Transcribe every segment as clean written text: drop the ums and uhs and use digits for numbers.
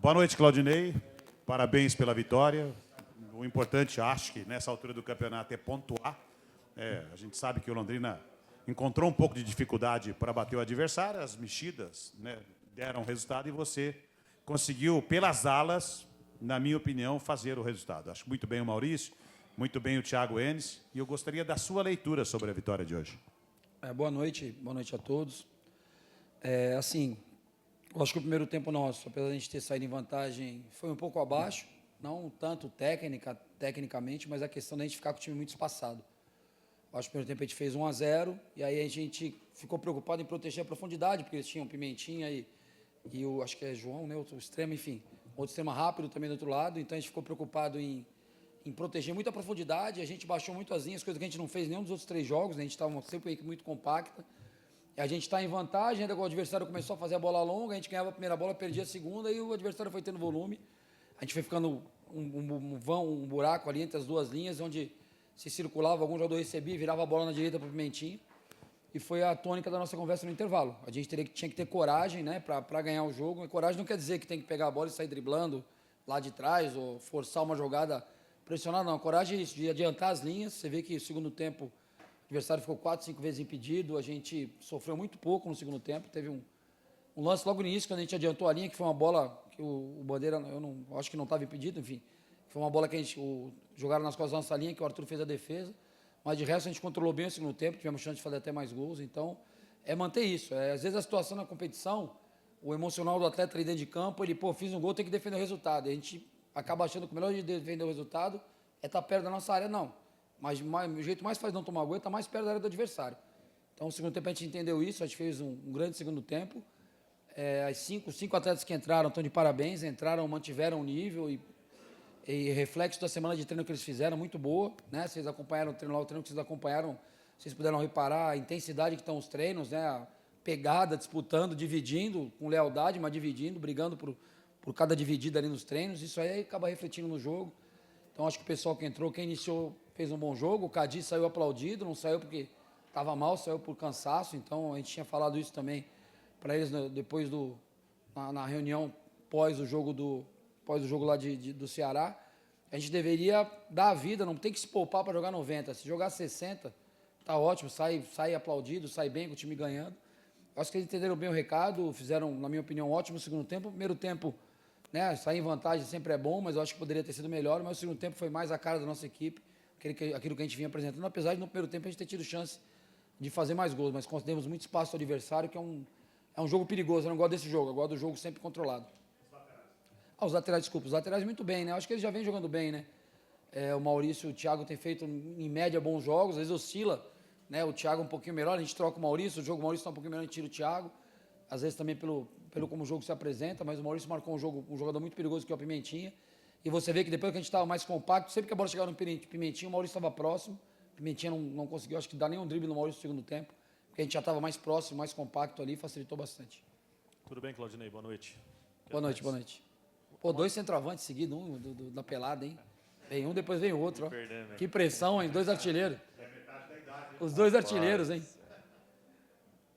Boa noite, Claudinei. Parabéns pela vitória. O importante, acho que nessa altura do campeonato, é pontuar. A gente sabe que o Londrina encontrou um pouco de dificuldade para bater o adversário, as mexidas, né, deram resultado e você conseguiu, pelas alas, na minha opinião, fazer o resultado. Acho muito bem o Maurício, muito bem o Thiago Enes, e eu gostaria da sua leitura sobre a vitória de hoje. Boa noite a todos. Assim, eu acho que o primeiro tempo nosso, apesar de a gente ter saído em vantagem, foi um pouco abaixo, não tanto tecnicamente, mas a questão da gente ficar com o time muito espaçado. Eu acho que no primeiro tempo a gente fez 1-0, e aí a gente ficou preocupado em proteger a profundidade, porque eles tinham Pimentinha e o, acho que é João, né, outro extremo, enfim, outro extremo rápido também do outro lado, então a gente ficou preocupado em proteger muito a profundidade, a gente baixou muito as linhas, coisa que a gente não fez em nenhum dos outros 3 jogos, né, a gente estava sempre muito compacta, a gente está em vantagem, ainda com o adversário começou a fazer a bola longa, a gente ganhava a primeira bola, perdia a segunda, e o adversário foi tendo volume, a gente foi ficando um buraco ali entre as duas linhas, onde se circulava, algum jogador recebia, virava a bola na direita para o Pimentinho, e foi a tônica da nossa conversa no intervalo. A gente tinha que ter coragem, né, para ganhar o jogo, e coragem não quer dizer que tem que pegar a bola e sair driblando lá de trás, ou forçar uma jogada pressionada, não. A coragem de adiantar as linhas. Você vê que no segundo tempo o adversário ficou 4, 5 vezes impedido, a gente sofreu muito pouco no segundo tempo, teve um lance logo no início, quando a gente adiantou a linha, que foi uma bola que o Bandeira, eu acho que não estava impedido, enfim, foi uma bola que a gente jogaram nas costas da nossa linha, que o Arthur fez a defesa, mas de resto a gente controlou bem o segundo tempo, tivemos chance de fazer até mais gols, então manter isso. Às vezes a situação na competição, o emocional do atleta ali dentro de campo, ele, fiz um gol, tem que defender o resultado, e a gente acaba achando que o melhor de defender o resultado é estar perto da nossa área, não. Mas o jeito mais fácil de não tomar gol é estar mais perto da área do adversário. Então, no segundo tempo a gente entendeu isso, a gente fez um grande segundo tempo. As cinco atletas que entraram estão de parabéns, mantiveram o nível e reflexo da semana de treino que eles fizeram, muito boa, né? Vocês acompanharam o treino que vocês acompanharam, vocês puderam reparar a intensidade que estão os treinos, né? A pegada, disputando, dividindo, com lealdade, mas dividindo, brigando por cada dividida ali nos treinos, isso aí acaba refletindo no jogo. Então, acho que o pessoal que entrou, quem iniciou, fez um bom jogo, o Cadi saiu aplaudido, não saiu porque estava mal, saiu por cansaço, então a gente tinha falado isso também para eles depois na reunião pós o jogo lá do Ceará. A gente deveria dar a vida, não tem que se poupar para jogar 90. Se jogar 60, tá ótimo, sai aplaudido, sai bem com o time ganhando. Acho que eles entenderam bem o recado, fizeram, na minha opinião, um ótimo segundo tempo. O primeiro tempo, né, sair em vantagem sempre é bom, mas eu acho que poderia ter sido melhor. Mas o segundo tempo foi mais a cara da nossa equipe, aquilo que a gente vinha apresentando, apesar de no primeiro tempo a gente ter tido chance de fazer mais gols, mas concedemos muito espaço ao adversário, que é um jogo perigoso. Eu não gosto desse jogo, eu gosto do jogo sempre controlado. Os laterais muito bem, né? Eu acho que eles já vêm jogando bem, né? O Maurício e o Thiago têm feito, em média, bons jogos, às vezes oscila, né? O Thiago um pouquinho melhor, a gente troca o Maurício está um pouquinho melhor, a gente tira o Thiago, às vezes também pelo como o jogo se apresenta, mas o Maurício marcou um jogador muito perigoso, que é o Pimentinha, e você vê que depois que a gente estava mais compacto, sempre que a bola chegava no Pimentinha, o Maurício estava próximo, o Pimentinha não conseguiu, acho que dar nenhum drible no Maurício no segundo tempo, porque a gente já estava mais próximo, mais compacto ali, facilitou bastante. Tudo bem, Claudinei? Boa noite. Boa noite. 2 centroavantes seguidos, um da pelada, hein? Vem um, depois vem o outro, ó. Que pressão, hein? 2 artilheiros. Os 2 artilheiros, hein?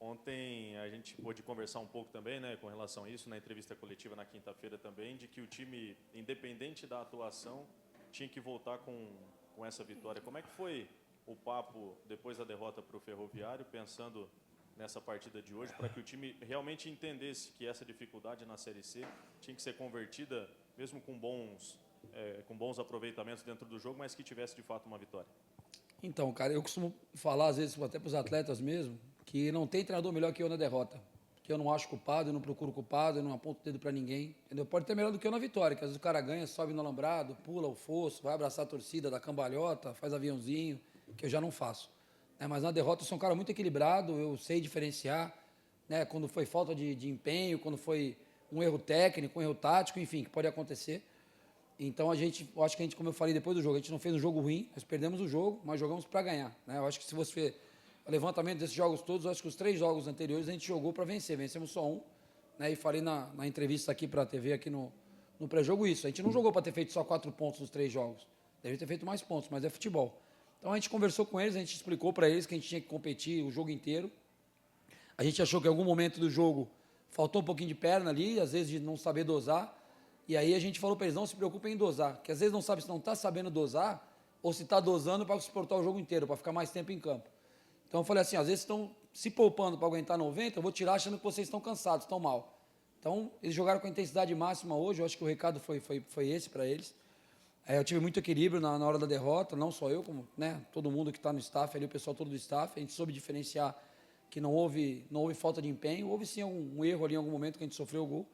Ontem a gente pôde conversar um pouco também, né, com relação a isso, na entrevista coletiva na quinta-feira também, de que o time, independente da atuação, tinha que voltar com essa vitória. Como é que foi o papo depois da derrota para o Ferroviário, pensando nessa partida de hoje, para que o time realmente entendesse que essa dificuldade na Série C tinha que ser convertida, mesmo com bons aproveitamentos dentro do jogo, mas que tivesse de fato uma vitória? Então, cara, eu costumo falar, às vezes, até para os atletas mesmo, que não tem treinador melhor que eu na derrota. Que eu não acho culpado, eu não procuro culpado, eu não aponto o dedo para ninguém. Entendeu? Pode ter melhor do que eu na vitória, que às vezes o cara ganha, sobe no alambrado, pula o fosso, vai abraçar a torcida, dá cambalhota, faz aviãozinho, que eu já não faço. Mas na derrota eu sou um cara muito equilibrado, eu sei diferenciar, né, quando foi falta de empenho, quando foi um erro técnico, um erro tático, enfim, que pode acontecer. Então, eu acho que a gente, como eu falei depois do jogo, a gente não fez um jogo ruim, nós perdemos o jogo, mas jogamos para ganhar. Né? Eu acho que se você ver o levantamento desses jogos todos, eu acho que os 3 jogos anteriores a gente jogou para vencer, vencemos só um. Né? E falei na entrevista aqui para a TV, aqui no pré-jogo isso, a gente não jogou para ter feito só 4 pontos nos 3 jogos, deve ter feito mais pontos, mas é futebol. Então, a gente conversou com eles, a gente explicou para eles que a gente tinha que competir o jogo inteiro. A gente achou que em algum momento do jogo faltou um pouquinho de perna ali, às vezes de não saber dosar. E aí a gente falou para eles, não se preocupem em dosar, que às vezes não sabe se não está sabendo dosar ou se está dosando para suportar o jogo inteiro, para ficar mais tempo em campo. Então eu falei assim, às vezes estão se poupando para aguentar 90, eu vou tirar achando que vocês estão cansados, estão mal. Então eles jogaram com a intensidade máxima hoje, eu acho que o recado foi esse para eles. Eu tive muito equilíbrio na hora da derrota, não só eu, como todo mundo que está no staff, ali, o pessoal todo do staff, a gente soube diferenciar que não houve falta de empenho, houve sim um erro ali em algum momento que a gente sofreu o gol.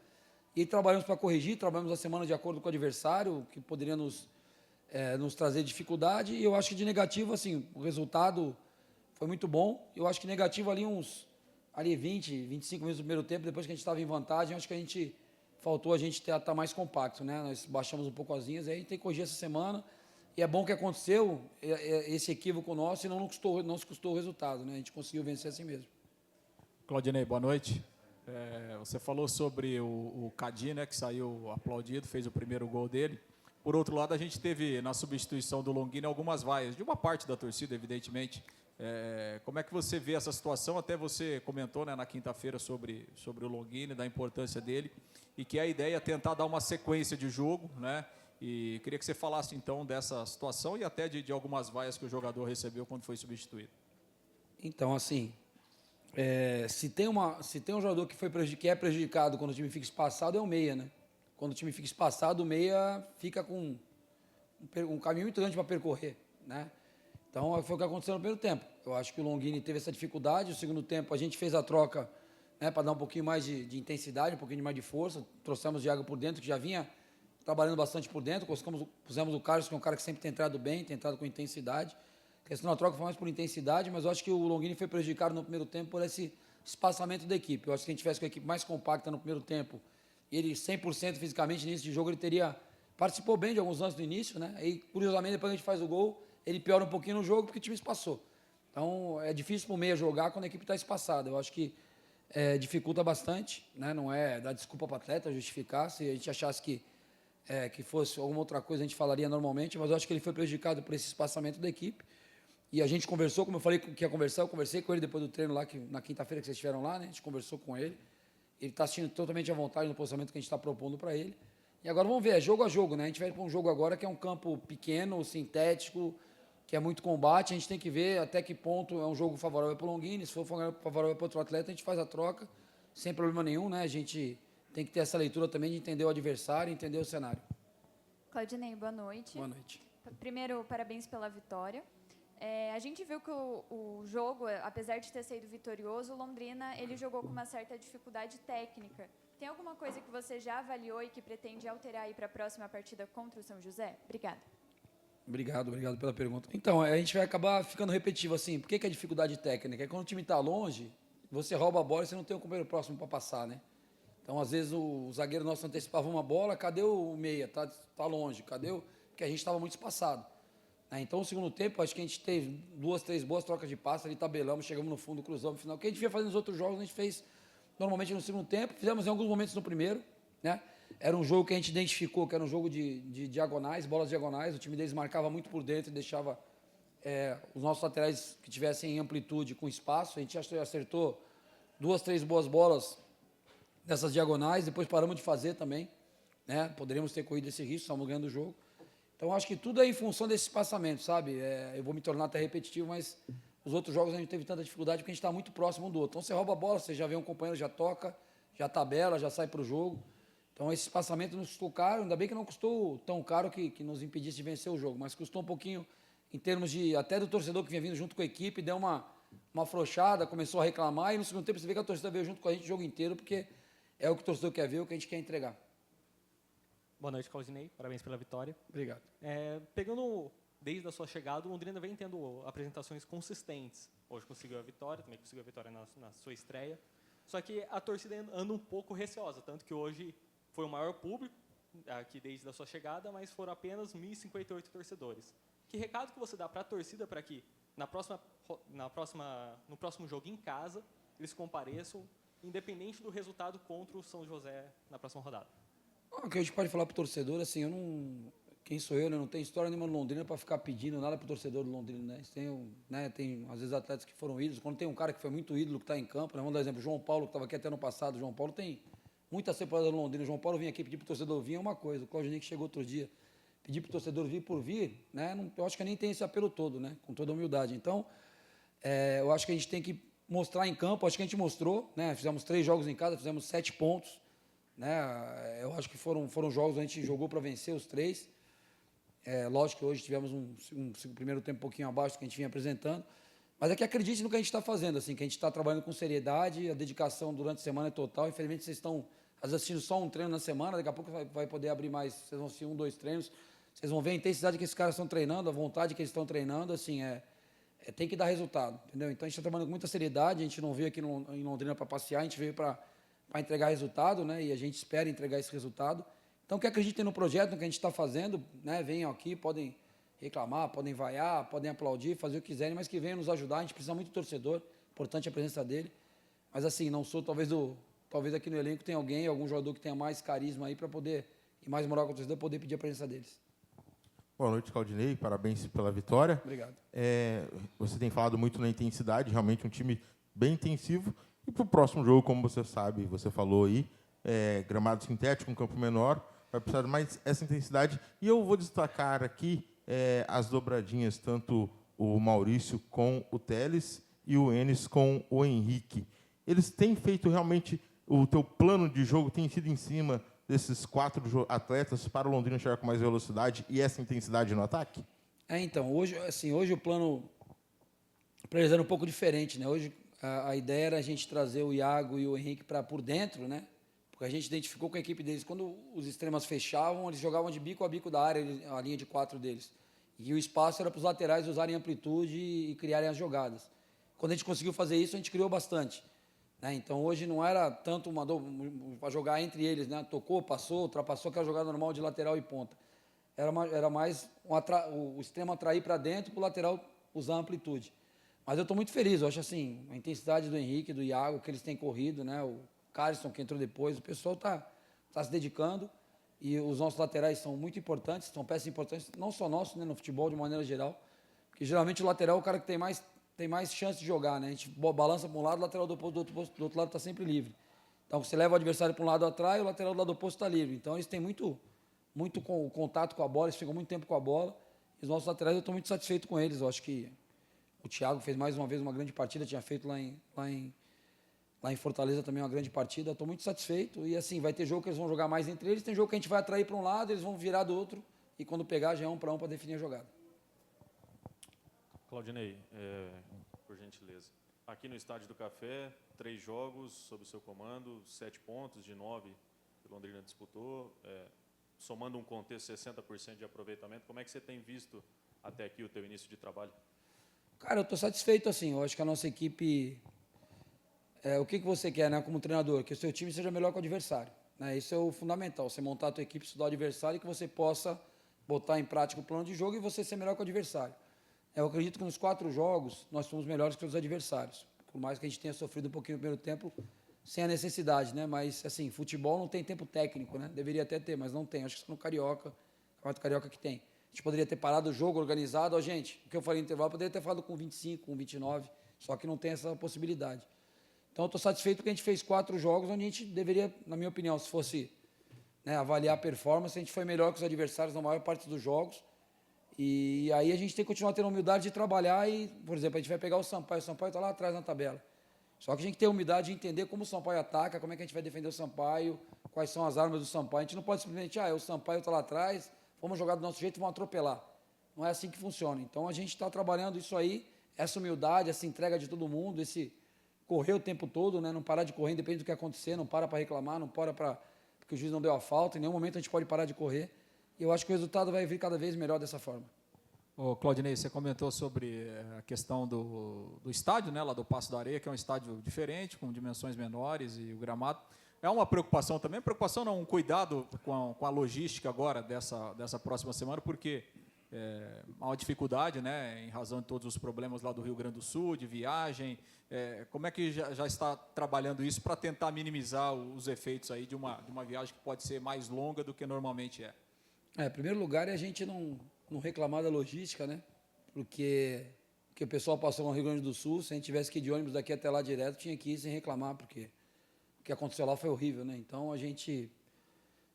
E trabalhamos para corrigir, trabalhamos a semana de acordo com o adversário, que poderia nos trazer dificuldade. E eu acho que de negativo, assim, o resultado foi muito bom. Eu acho que negativo ali 20, 25 minutos do primeiro tempo, depois que a gente estava em vantagem, acho que faltou a gente estar mais compacto, né? Nós baixamos um pouco as linhas, aí a gente tem que corrigir essa semana. E é bom que aconteceu esse equívoco nosso e não nos custou o resultado, né? A gente conseguiu vencer assim mesmo. Claudinei, boa noite. Você falou sobre o Cadi, né, que saiu aplaudido, fez o primeiro gol dele. Por outro lado, a gente teve na substituição do Longini algumas vaias, de uma parte da torcida, evidentemente. Como é que você vê essa situação? Até você comentou, né, na quinta-feira sobre o Longini, da importância dele, e que a ideia é tentar dar uma sequência de jogo, né? E queria que você falasse, então, dessa situação e até de algumas vaias que o jogador recebeu quando foi substituído. Então, assim, se tem um jogador que é prejudicado quando o time fica espaçado, é o meia, né? Quando o time fica espaçado, o meia fica com um caminho muito grande para percorrer, né? Então, foi o que aconteceu no primeiro tempo. Eu acho que o Longini teve essa dificuldade. No segundo tempo, a gente fez a troca, né, para dar um pouquinho mais de intensidade, um pouquinho mais de força. Trouxemos o Diago por dentro, que já vinha trabalhando bastante por dentro. Pusemos o Carlos, que é um cara que sempre tem entrado bem, tem entrado com intensidade. A questão da troca foi mais por intensidade, mas eu acho que o Longini foi prejudicado no primeiro tempo por esse espaçamento da equipe. Eu acho que se a gente tivesse com a equipe mais compacta no primeiro tempo, ele 100% fisicamente no início de jogo, ele participou bem de alguns lances no início, né? E, curiosamente, depois a gente faz o gol, ele piora um pouquinho no jogo porque o time espaçou. Então, é difícil para o meia jogar quando a equipe está espaçada. Eu acho que dificulta bastante, né? Não é dar desculpa para o atleta, justificar. Se a gente achasse que fosse alguma outra coisa, a gente falaria normalmente, mas eu acho que ele foi prejudicado por esse espaçamento da equipe. E a gente conversou, como eu falei que ia conversar, eu conversei com ele depois do treino lá, na quinta-feira que vocês estiveram lá, né? A gente conversou com ele. Ele está assistindo totalmente à vontade no posicionamento que a gente está propondo para ele. E agora vamos ver, é jogo a jogo, né? A gente vai para um jogo agora que é um campo pequeno, sintético, que é muito combate. A gente tem que ver até que ponto é um jogo favorável para o Longini. Se for favorável para outro atleta, a gente faz a troca sem problema nenhum, né? A gente tem que ter essa leitura também de entender o adversário, entender o cenário. Claudinei, boa noite. Boa noite. Primeiro, parabéns pela vitória. A gente viu que o jogo, apesar de ter sido vitorioso, o Londrina ele jogou com uma certa dificuldade técnica. Tem alguma coisa que você já avaliou e que pretende alterar aí para a próxima partida contra o São José? Obrigada. Obrigado pela pergunta. Então, a gente vai acabar ficando repetitivo assim. Por que é dificuldade técnica? É quando o time está longe, você rouba a bola e você não tem um companheiro próximo para passar, né? Então, às vezes, o zagueiro nosso antecipava uma bola, cadê o meia? Tá longe, cadê o... Porque a gente estava muito espaçado. Então, no segundo tempo, acho que a gente teve 2, 3 boas trocas de passe, ali tabelamos, chegamos no fundo, cruzamos no final. O que a gente ia fazer nos outros jogos, a gente fez normalmente no segundo tempo, fizemos em alguns momentos no primeiro, né? Era um jogo que a gente identificou, que era um jogo de diagonais, bolas diagonais, o time deles marcava muito por dentro e deixava os nossos laterais que tivessem amplitude com espaço. A gente acertou 2, 3 boas bolas nessas diagonais, depois paramos de fazer também, né? Poderíamos ter corrido esse risco, estamos ganhando o jogo. Então, acho que tudo é em função desse espaçamento, sabe? Eu vou me tornar até repetitivo, mas os outros jogos a gente teve tanta dificuldade porque a gente está muito próximo um do outro. Então, você rouba a bola, você já vê um companheiro, já toca, já tabela, já sai para o jogo. Então, esse espaçamento nos custou caro, ainda bem que não custou tão caro que nos impedisse de vencer o jogo, mas custou um pouquinho em termos de, até do torcedor que vinha vindo junto com a equipe, deu uma afrouxada, começou a reclamar, e no segundo tempo você vê que a torcida veio junto com a gente o jogo inteiro, porque é o que o torcedor quer ver, o que a gente quer entregar. Boa noite, Claudinei. Parabéns pela vitória. Obrigado. Pegando desde a sua chegada, o Londrina vem tendo apresentações consistentes. Hoje conseguiu a vitória, também conseguiu a vitória na sua estreia. Só que a torcida anda um pouco receosa, tanto que hoje foi o maior público aqui desde a sua chegada, mas foram apenas 1.058 torcedores. Que recado que você dá para a torcida para que no próximo jogo em casa eles compareçam, independente do resultado contra o São José na próxima rodada? O que a gente pode falar para o torcedor, assim, quem sou eu, né? Não tem história nenhuma no Londrina para ficar pedindo nada para o torcedor do Londrina, né? Tem, às vezes, atletas que foram ídolos. Quando tem um cara que foi muito ídolo, que está em campo, né? Vamos dar exemplo, João Paulo, que estava aqui até no passado. João Paulo tem muita separada no Londrina. O João Paulo vinha aqui pedir para o torcedor vir, é uma coisa. O Claudinei que chegou outro dia, pedir para o torcedor vir por vir, né? Não, eu acho que nem tem esse apelo todo, né? Com toda a humildade. Então, eu acho que a gente tem que mostrar em campo, acho que a gente mostrou, né? Fizemos 3 jogos em casa, fizemos 7 pontos, né? Eu acho que foram jogos onde a gente jogou para vencer os 3. Lógico que hoje tivemos um primeiro tempo um pouquinho abaixo do que a gente vinha apresentando, mas é que acredite no que a gente está fazendo, assim, que a gente está trabalhando com seriedade, a dedicação durante a semana é total. Infelizmente, vocês estão às vezes assistindo só um treino na semana, daqui a pouco vai poder abrir mais, vocês vão assistir 1, 2 treinos, vocês vão ver a intensidade que esses caras estão treinando, a vontade que eles estão treinando, assim, tem que dar resultado, entendeu? Então, a gente está trabalhando com muita seriedade, a gente não veio aqui em Londrina para passear, a gente veio para entregar resultado, né? E a gente espera entregar esse resultado. Então, que acreditem no projeto, no que a gente está fazendo, né? Venham aqui, podem reclamar, podem vaiar, podem aplaudir, fazer o que quiserem, mas que venham nos ajudar. A gente precisa muito do torcedor, importante a presença dele. Mas, assim, não sou, talvez aqui no elenco tenha algum jogador que tenha mais carisma aí para poder, e mais moral com o torcedor, poder pedir a presença deles. Boa noite, Claudinei. Parabéns pela vitória. Obrigado. Você tem falado muito na intensidade, realmente um time bem intensivo. E para o próximo jogo, como você sabe, você falou aí, gramado sintético, um campo menor, vai precisar de mais essa intensidade. E eu vou destacar aqui as dobradinhas, tanto o Maurício com o Teles e o Enes com o Henrique. Eles têm feito realmente, o teu plano de jogo tem sido em cima desses 4 atletas para o Londrina chegar com mais velocidade e essa intensidade no ataque? Então, hoje o plano para eles era um pouco diferente, né? Hoje a ideia era a gente trazer o Iago e o Henrique para por dentro, né? Porque a gente identificou com a equipe deles, quando os extremas fechavam, eles jogavam de bico a bico da área, a linha de 4 deles. E o espaço era para os laterais usarem amplitude e criarem as jogadas. Quando a gente conseguiu fazer isso, a gente criou bastante. Então, hoje não era tanto para jogar entre eles, né? Tocou, passou, ultrapassou, aquela jogada normal de lateral e ponta. Era mais o extremo atrair para dentro, para o lateral usar a amplitude. Mas eu estou muito feliz, eu acho assim, a intensidade do Henrique, do Iago, que eles têm corrido, né? O Carlson, que entrou depois, o pessoal está se dedicando e os nossos laterais são muito importantes, são peças importantes, não só nossos, né? No futebol de maneira geral, porque geralmente o lateral é o cara que tem mais chance de jogar, né? A gente balança para um lado, o lateral do outro lado está sempre livre. Então, você leva o adversário para um lado atrás, o lateral do lado oposto está livre. Então, eles têm muito contato com a bola, eles ficam muito tempo com a bola. E os nossos laterais, eu estou muito satisfeito com eles. Eu acho que o Thiago fez mais uma vez uma grande partida, tinha feito lá em Fortaleza também uma grande partida. Estou muito satisfeito. E assim, vai ter jogo que eles vão jogar mais entre eles, tem jogo que a gente vai atrair para um lado, eles vão virar do outro. E quando pegar, já é 1 para 1 para definir a jogada. Claudinei, por gentileza. Aqui no Estádio do Café, 3 jogos sob o seu comando, 7 pontos de 9 que o Londrina disputou, somando um contexto 60% de aproveitamento. Como é que você tem visto até aqui o teu início de trabalho? Cara, eu estou satisfeito, assim. Eu acho que a nossa equipe... o que você quer, né, como treinador? Que o seu time seja melhor que o adversário. Né? Isso é o fundamental. Você montar a tua equipe, estudar o adversário e que você possa botar em prática o plano de jogo e você ser melhor que o adversário. Eu acredito que nos 4 jogos nós fomos melhores que os adversários. Por mais que a gente tenha sofrido um pouquinho no primeiro tempo, sem a necessidade, né? Mas, assim, futebol não tem tempo técnico, né? Deveria até ter, mas não tem. Acho que só no Carioca, Campeonato Carioca que tem. A gente poderia ter parado o jogo organizado. Gente, o que eu falei no intervalo, poderia ter falado com 25, com 29, só que não tem essa possibilidade. Então, eu estou satisfeito que a gente fez 4 jogos onde a gente deveria, na minha opinião, se fosse, né, avaliar a performance, a gente foi melhor que os adversários na maior parte dos jogos. E aí a gente tem que continuar tendo a humildade de trabalhar e, por exemplo, a gente vai pegar o Sampaio está lá atrás na tabela. Só que a gente tem que ter a humildade de entender como o Sampaio ataca, como é que a gente vai defender o Sampaio, quais são as armas do Sampaio. A gente não pode simplesmente, o Sampaio está lá atrás, vamos jogar do nosso jeito e vamos atropelar. Não é assim que funciona. Então a gente está trabalhando isso aí, essa humildade, essa entrega de todo mundo, esse correr o tempo todo, né? Não parar de correr, independente do que acontecer, não para reclamar, não para porque o juiz não deu a falta, em nenhum momento a gente pode parar de correr. E eu acho que o resultado vai vir cada vez melhor dessa forma. Ô, Claudinei, você comentou sobre a questão do estádio, né, lá do Passo da Areia, que é um estádio diferente, com dimensões menores e o gramado. É uma preocupação também, preocupação não, um cuidado com a logística agora dessa próxima semana, porque há uma dificuldade, né, em razão de todos os problemas lá do Rio Grande do Sul, de viagem. Como é que já está trabalhando isso para tentar minimizar os efeitos aí de uma viagem que pode ser mais longa do que normalmente é? Em primeiro lugar, é a gente não reclamar da logística, né? Porque o pessoal passou no Rio Grande do Sul, se a gente tivesse que ir de ônibus daqui até lá direto, tinha que ir sem reclamar, porque que aconteceu lá foi horrível, né? Então a gente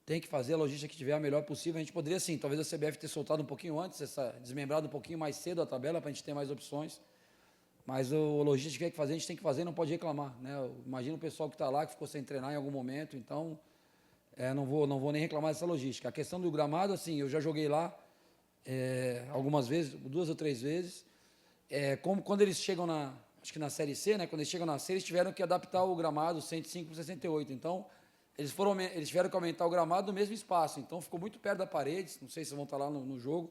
tem que fazer a logística que tiver a melhor possível. A gente poderia, sim, talvez a CBF ter soltado um pouquinho antes, desmembrado um pouquinho mais cedo a tabela para a gente ter mais opções. Mas o logística que tem que fazer, a gente tem que fazer e não pode reclamar, né? Imagina o pessoal que está lá, que ficou sem treinar em algum momento, então não vou nem reclamar dessa logística. A questão do gramado, assim, eu já joguei lá algumas vezes, 2 ou 3 vezes. Como quando eles chegam acho que na Série C, né? Quando eles chegam na C, eles tiveram que adaptar o gramado 105 para 68. Então, eles tiveram que aumentar o gramado no mesmo espaço. Então, ficou muito perto da parede. Não sei se vão estar lá no jogo.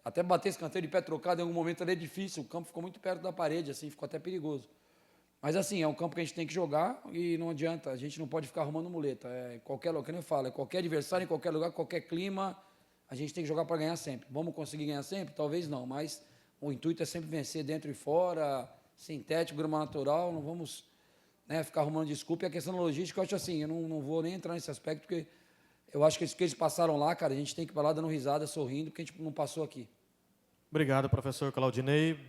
Até bater escanteio de pé trocado em algum momento ali é difícil. O campo ficou muito perto da parede, assim, ficou até perigoso. Mas, assim, é um campo que a gente tem que jogar e não adianta. A gente não pode ficar arrumando muleta. Qualquer lugar, como eu falo, qualquer adversário, em qualquer lugar, qualquer clima, a gente tem que jogar para ganhar sempre. Vamos conseguir ganhar sempre? Talvez não, mas o intuito é sempre vencer dentro e fora, sintético, grama natural, não vamos ficar arrumando desculpa. E a questão da logística, eu acho assim, eu não vou nem entrar nesse aspecto, porque eu acho que isso que eles passaram lá, cara, a gente tem que ir para lá dando risada, sorrindo, porque a gente não passou aqui. Obrigado, professor Claudinei.